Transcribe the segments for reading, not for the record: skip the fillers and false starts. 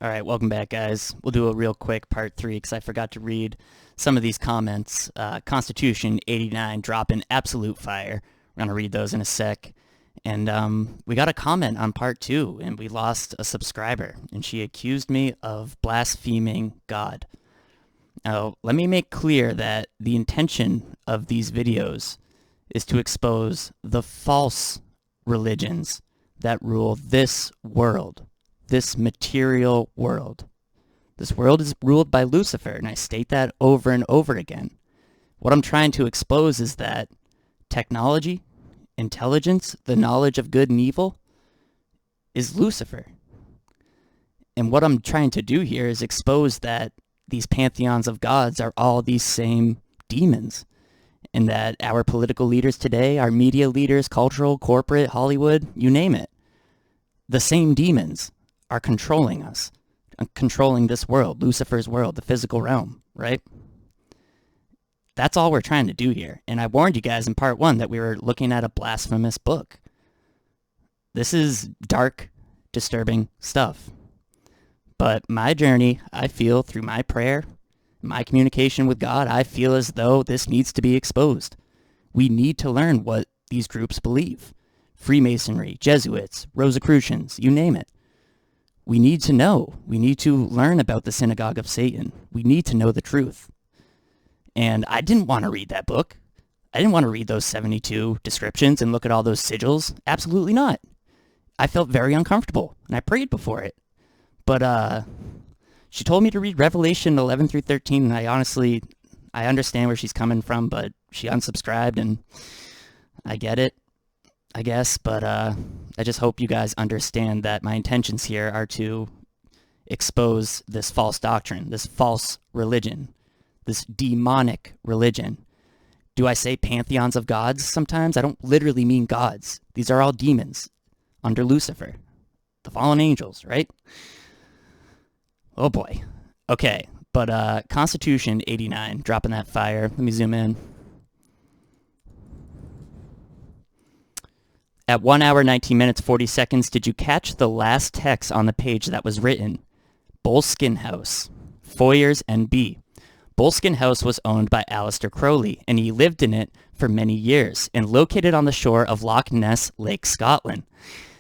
All right, welcome back, guys. We'll do a real quick part 3 because I forgot to read some of these comments. Constitution 89 dropping absolute fire. We're going to read those in a sec. And we got a comment on part 2, and we lost a subscriber, and she accused me of blaspheming God. Now, let me make clear that the intention of these videos is to expose the false religions that rule this world. This material world. This world is ruled by Lucifer, and I state that over and over again. What I'm trying to expose is that technology, intelligence, the knowledge of good and evil is Lucifer. And what I'm trying to do here is expose that these pantheons of gods are all these same demons, and that our political leaders today, our media leaders, cultural, corporate, Hollywood, you name it, the same demons are controlling us, controlling this world, Lucifer's world, the physical realm, right? That's all we're trying to do here. And I warned you guys in part 1 that we were looking at a blasphemous book. This is dark, disturbing stuff. But my journey, I feel through my prayer, my communication with God, I feel as though this needs to be exposed. We need to learn what these groups believe. Freemasonry, Jesuits, Rosicrucians, you name it. We need to know. We need to learn about the synagogue of Satan. We need to know the truth. And I didn't want to read that book. I didn't want to read those 72 descriptions and look at all those sigils. Absolutely not. I felt very uncomfortable, and I prayed before it. But she told me to read Revelation 11 through 13, and I understand where she's coming from, but she unsubscribed, and I get it, I guess, but I just hope you guys understand that my intentions here are to expose this false doctrine, this false religion, this demonic religion. Do I say pantheons of gods sometimes? I don't literally mean gods. These are all demons under Lucifer, the fallen angels, right? Oh boy. Okay, but Constitution 89, dropping that fire. Let me zoom in. At 1 hour, 19 minutes, 40 seconds, did you catch the last text on the page that was written? Boleskine House, Foyers NB. Boleskine House was owned by Aleister Crowley, and he lived in it for many years, and located on the shore of Loch Ness Lake, Scotland.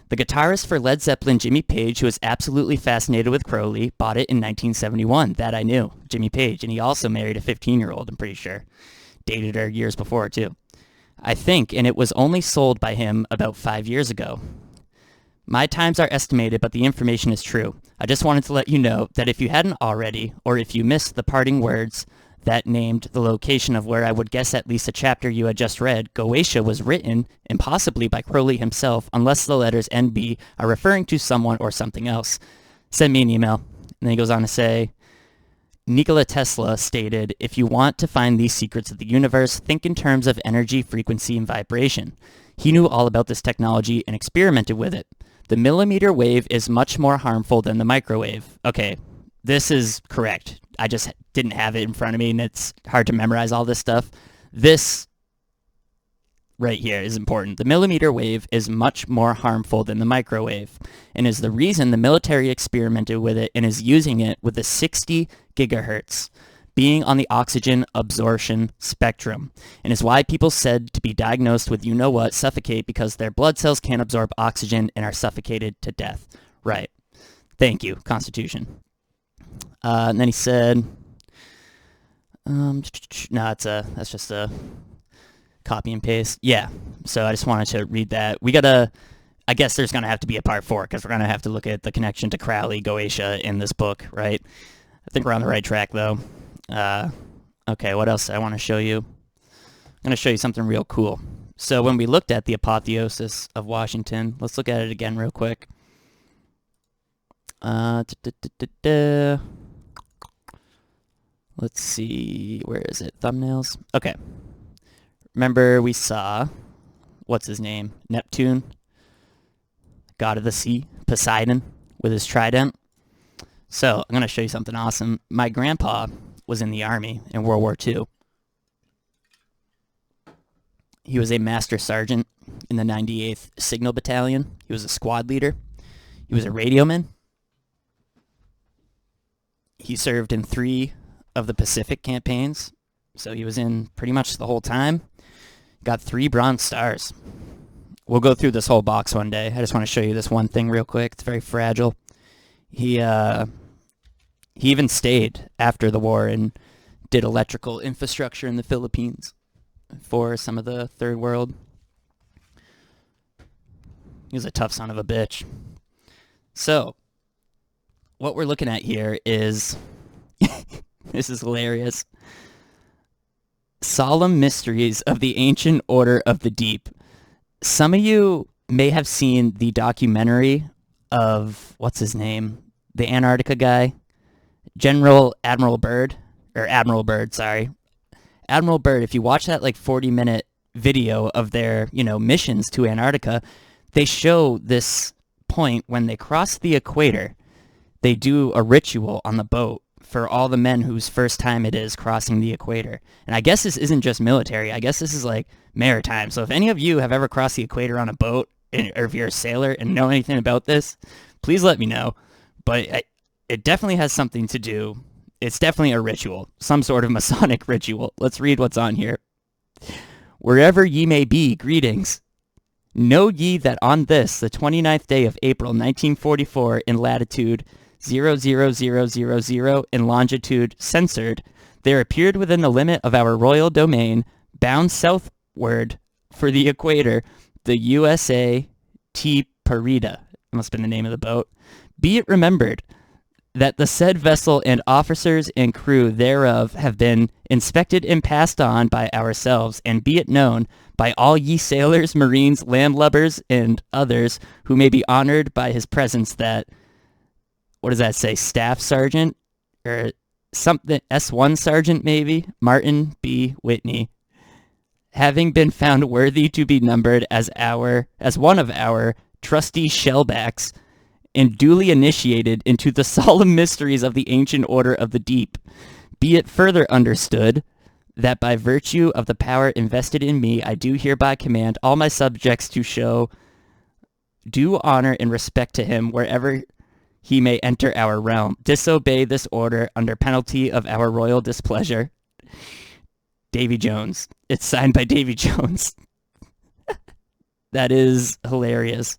The guitarist for Led Zeppelin, Jimmy Page, who was absolutely fascinated with Crowley, bought it in 1971. That I knew, Jimmy Page, and he also married a 15-year-old, I'm pretty sure. Dated her years before, too. I think, and it was only sold by him about 5 years ago. My times are estimated, but the information is true. I just wanted to let you know that if you hadn't already, or if you missed the parting words that named the location of where I would guess at least a chapter you had just read, Goetia was written, and possibly by Crowley himself, unless the letters NB are referring to someone or something else. Send me an email. And then he goes on to say, Nikola Tesla stated, if you want to find these secrets of the universe, think in terms of energy, frequency, and vibration. He knew all about this technology and experimented with it. The millimeter wave is much more harmful than the microwave. Okay, this is correct. I just didn't have it in front of me, and it's hard to memorize all this stuff. This right here is important. The millimeter wave is much more harmful than the microwave, and is the reason the military experimented with it and is using it with the 60 gigahertz being on the oxygen absorption spectrum, and is why people said to be diagnosed with you-know-what suffocate because their blood cells can't absorb oxygen and are suffocated to death. Right. Thank you, Constitution. And then he said, no, that's just a copy and paste. Yeah, so I just wanted to read that. I guess there's going to have to be a part 4 because we're going to have to look at the connection to Crowley, Goetia in this book, right? I think we're on the right track, though. Okay, what else I want to show you? I'm going to show you something real cool. So when we looked at the apotheosis of Washington, let's look at it again real quick. Let's see, where is it? Thumbnails? Okay. Remember we saw, what's his name? Neptune, god of the sea, Poseidon, with his trident. So I'm going to show you something awesome. My grandpa was in the Army in World War II. He was a master sergeant in the 98th Signal Battalion. He was a squad leader. He was a radioman. He served in 3 of the Pacific campaigns, so he was in pretty much the whole time. Got 3 Bronze Stars. We'll go through this whole box one day. I just want to show you this one thing real quick. It's very fragile. He even stayed after the war and did electrical infrastructure in the Philippines for some of the third world. He was a tough son of a bitch. So, what we're looking at here is, this is hilarious, Solemn Mysteries of the Ancient Order of the Deep. Some of you may have seen the documentary of, what's his name? The Antarctica guy? Admiral Byrd, sorry. Admiral Byrd, if you watch that like 40-minute video of their, missions to Antarctica, they show this point when they cross the equator. They do a ritual on the boat for all the men whose first time it is crossing the equator. And I guess this isn't just military. I guess this is like maritime. So if any of you have ever crossed the equator on a boat, or if you're a sailor and know anything about this, please let me know. But it definitely has something to do. It's definitely a ritual, some sort of Masonic ritual. Let's read what's on here. Wherever ye may be, greetings. Know ye that on this, the 29th day of April, 1944, in latitude 00000, in longitude censored, there appeared within the limit of our royal domain, bound southward for the equator, the USA T. Parida, must have been the name of the boat. Be it remembered that the said vessel and officers and crew thereof have been inspected and passed on by ourselves, and be it known by all ye sailors, marines, landlubbers, and others who may be honored by his presence that, what does that say, Staff Sergeant, or something, S1 Sergeant maybe, Martin B. Whitney, having been found worthy to be numbered as one of our trusty shellbacks, and duly initiated into the solemn mysteries of the ancient order of the deep, be it further understood that by virtue of the power invested in me, I do hereby command all my subjects to show due honor and respect to him wherever he may enter our realm. Disobey this order under penalty of our royal displeasure. Davy Jones. It's signed by Davy Jones. That is hilarious.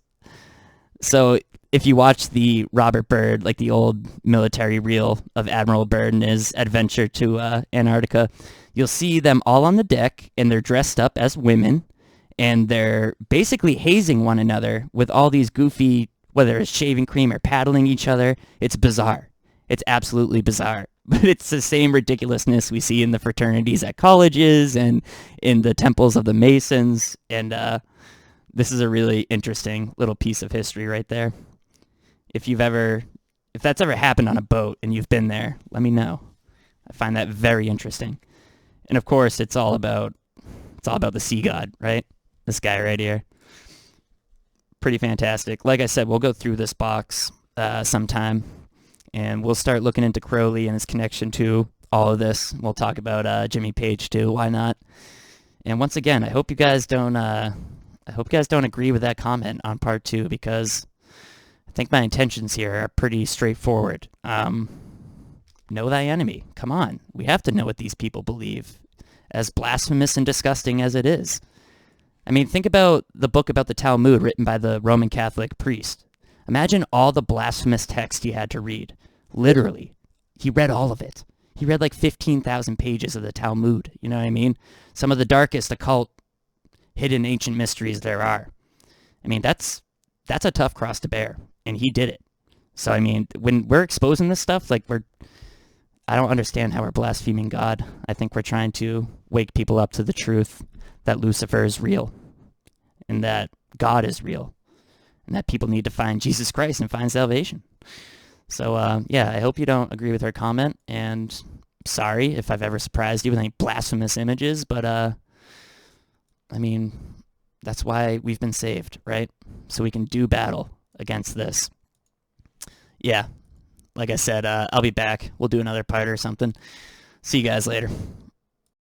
So if you watch the Robert Byrd, like the old military reel of Admiral Byrd and his adventure to Antarctica, you'll see them all on the deck, and they're dressed up as women, and they're basically hazing one another with all these goofy, whether it's shaving cream or paddling each other. It's bizarre. It's absolutely bizarre. But it's the same ridiculousness we see in the fraternities at colleges and in the temples of the Masons, and this is a really interesting little piece of history right there. If that's ever happened on a boat and you've been there, let me know. I find that very interesting. And of course, it's all about the sea god, right? This guy right here. Pretty fantastic. Like I said, we'll go through this box sometime, and we'll start looking into Crowley and his connection to all of this. We'll talk about Jimmy Page too. Why not? And once again, I hope you guys don't agree with that comment on part 2, because I think my intentions here are pretty straightforward. Know thy enemy. Come on. We have to know what these people believe, as blasphemous and disgusting as it is. I mean, think about the book about the Talmud written by the Roman Catholic priest. Imagine all the blasphemous text he had to read. Literally. He read all of it. He read like 15,000 pages of the Talmud. You know what I mean? Some of the darkest occult, hidden ancient mysteries there are. I mean, that's a tough cross to bear, and he did it. So, I mean, when we're exposing this stuff, like I don't understand how we're blaspheming God. I think we're trying to wake people up to the truth that Lucifer is real, and that God is real, and that people need to find Jesus Christ and find salvation. So, yeah, I hope you don't agree with her comment, and sorry if I've ever surprised you with any blasphemous images, but, I mean, that's why we've been saved, right? So we can do battle against this. Yeah, like I said, I'll be back. We'll do another part or something. See you guys later.